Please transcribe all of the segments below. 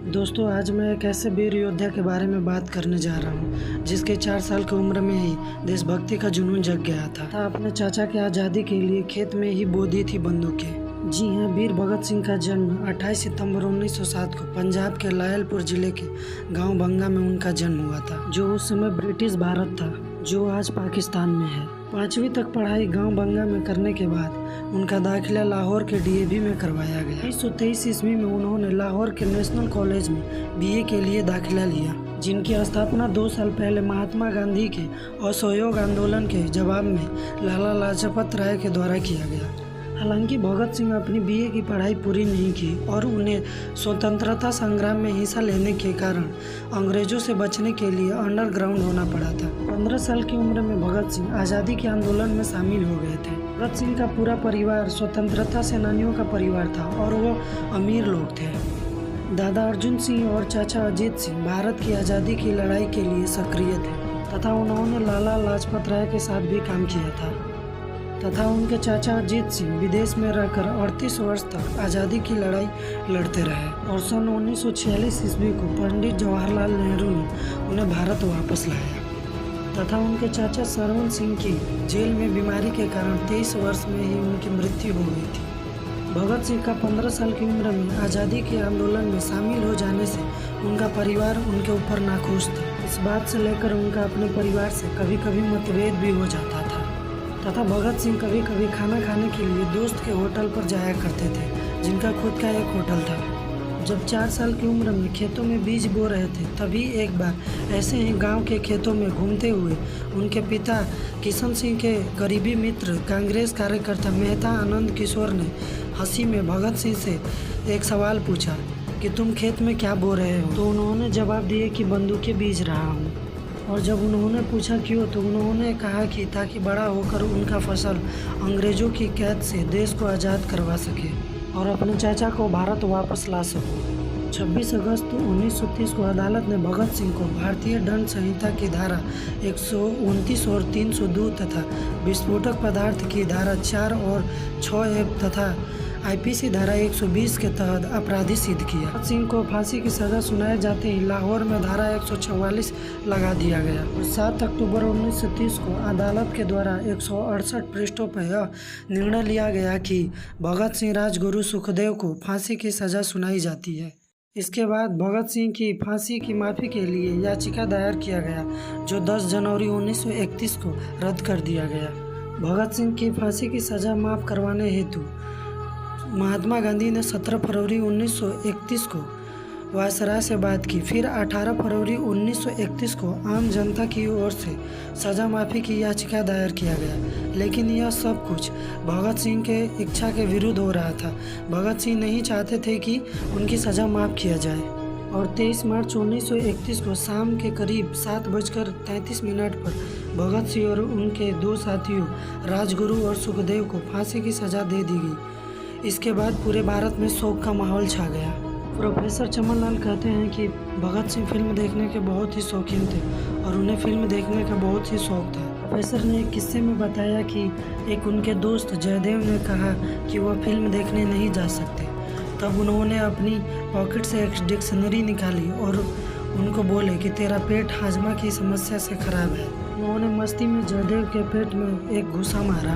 दोस्तों, आज मैं एक ऐसे वीर योद्धा के बारे में बात करने जा रहा हूँ जिसके 4 साल की उम्र में ही देशभक्ति का जुनून जग गया था। अपने चाचा की आज़ादी के लिए खेत में ही बो दी थी बंदूकें। जी हाँ, वीर भगत सिंह का जन्म 28 सितंबर 1907 को पंजाब के लायलपुर जिले के गांव बंगा में उनका जन्म हुआ था, जो उस समय ब्रिटिश भारत था, जो आज पाकिस्तान में है। 5वीं तक पढ़ाई गांव बंगा में करने के बाद उनका दाखिला लाहौर के डीएवी में करवाया गया। 1923 ईस्वी में उन्होंने लाहौर के नेशनल कॉलेज में बीए के लिए दाखिला लिया, जिनकी स्थापना 2 साल पहले महात्मा गांधी के असहयोग आंदोलन के जवाब में लाला लाजपत राय के द्वारा किया गया। हालांकि भगत सिंह अपनी बीए की पढ़ाई पूरी नहीं की और उन्हें स्वतंत्रता संग्राम में हिस्सा लेने के कारण अंग्रेजों से बचने के लिए अंडरग्राउंड होना पड़ा था। 15 साल की उम्र में भगत सिंह आज़ादी के आंदोलन में शामिल हो गए थे। भगत सिंह का पूरा परिवार स्वतंत्रता सेनानियों का परिवार था और वो अमीर लोग थे। दादा अर्जुन सिंह और चाचा अजीत सिंह भारत की आज़ादी की लड़ाई के लिए सक्रिय थे तथा उन्होंने लाला लाजपत राय के साथ भी काम किया था तथा उनके चाचा अजीत सिंह विदेश में रहकर 38 वर्ष तक आज़ादी की लड़ाई लड़ते रहे और सन 1946 ईस्वी को पंडित जवाहरलाल नेहरू ने उन्हें भारत वापस लाया तथा उनके चाचा सरवण सिंह की जेल में बीमारी के कारण 23 वर्ष में ही उनकी मृत्यु हो गई थी। भगत सिंह का 15 साल की उम्र में आज़ादी के आंदोलन में शामिल हो जाने से उनका परिवार उनके ऊपर नाखुश था। इस बात से लेकर उनका अपने परिवार से कभी कभी मतभेद भी हो जाता था तथा भगत सिंह कभी कभी खाना खाने के लिए दोस्त के होटल पर जाया करते थे, जिनका खुद का एक होटल था। जब 4 साल की उम्र में खेतों में बीज बो रहे थे, तभी एक बार ऐसे ही गांव के खेतों में घूमते हुए उनके पिता किशन सिंह के करीबी मित्र कांग्रेस कार्यकर्ता मेहता आनंद किशोर ने हंसी में भगत सिंह से एक सवाल पूछा कि तुम खेत में क्या बो रहे हो? तो उन्होंने जवाब दिया कि बंदूकें बीज रहा हूँ। और जब उन्होंने पूछा क्यों, तो उन्होंने कहा कि ताकि बड़ा होकर उनका फसल अंग्रेजों की कैद से देश को आज़ाद करवा सके और अपने चाचा को भारत वापस ला सकूं। 26 अगस्त 1930 को अदालत ने भगत सिंह को भारतीय दंड संहिता की धारा 129 और 302 तथा विस्फोटक पदार्थ की धारा 4 और 6A तथा आईपीसी धारा 120 के तहत अपराधी सिद्ध किया। भगत सिंह को फांसी की सजा सुनाए जाते ही लाहौर में धारा 144 लगा दिया गया और 7 अक्टूबर 1930 को अदालत के द्वारा 168 पृष्ठों पर यह निर्णय लिया गया कि भगत सिंह राजगुरु सुखदेव को फांसी की सजा सुनाई जाती है। इसके बाद भगत सिंह की फांसी की माफ़ी के लिए याचिका दायर किया गया, जो 10 जनवरी 1931 को रद्द कर दिया गया। भगत सिंह की फांसी की सजा माफ़ करवाने हेतु महात्मा गांधी ने 17 फरवरी 1931 को वायसराय से बात की। फिर 18 फरवरी 1931 को आम जनता की ओर से सजा माफ़ी की याचिका दायर किया गया, लेकिन यह सब कुछ भगत सिंह के इच्छा के विरुद्ध हो रहा था। भगत सिंह नहीं चाहते थे कि उनकी सज़ा माफ़ किया जाए और 23 मार्च 1931 को शाम के करीब 7:33 पर भगत सिंह और उनके 2 साथियों राजगुरु और सुखदेव को फांसी की सज़ा दे दी गई। इसके बाद पूरे भारत में शोक का माहौल छा गया। प्रोफेसर चमन लाल कहते हैं कि भगत सिंह फिल्म देखने के बहुत ही शौकीन थे और उन्हें फिल्म देखने का बहुत ही शौक था। प्रोफेसर ने एक किस्से में बताया कि एक उनके दोस्त जयदेव ने कहा कि वह फिल्म देखने नहीं जा सकते। तब उन्होंने अपनी पॉकेट से एक डिक्शनरी निकाली और उनको बोले कि तेरा पेट हाजमा की समस्या से खराब है। उन्होंने मस्ती में जयदेव के पेट में एक घुसा मारा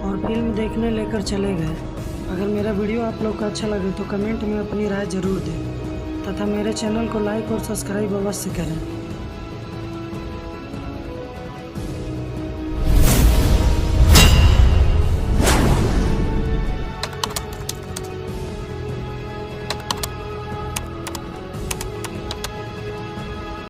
और फिल्म देखने लेकर चले गए। अगर मेरा वीडियो आप लोग को अच्छा लगे तो कमेंट में अपनी राय ज़रूर दें तथा मेरे चैनल को लाइक और सब्सक्राइब अवश्य करें।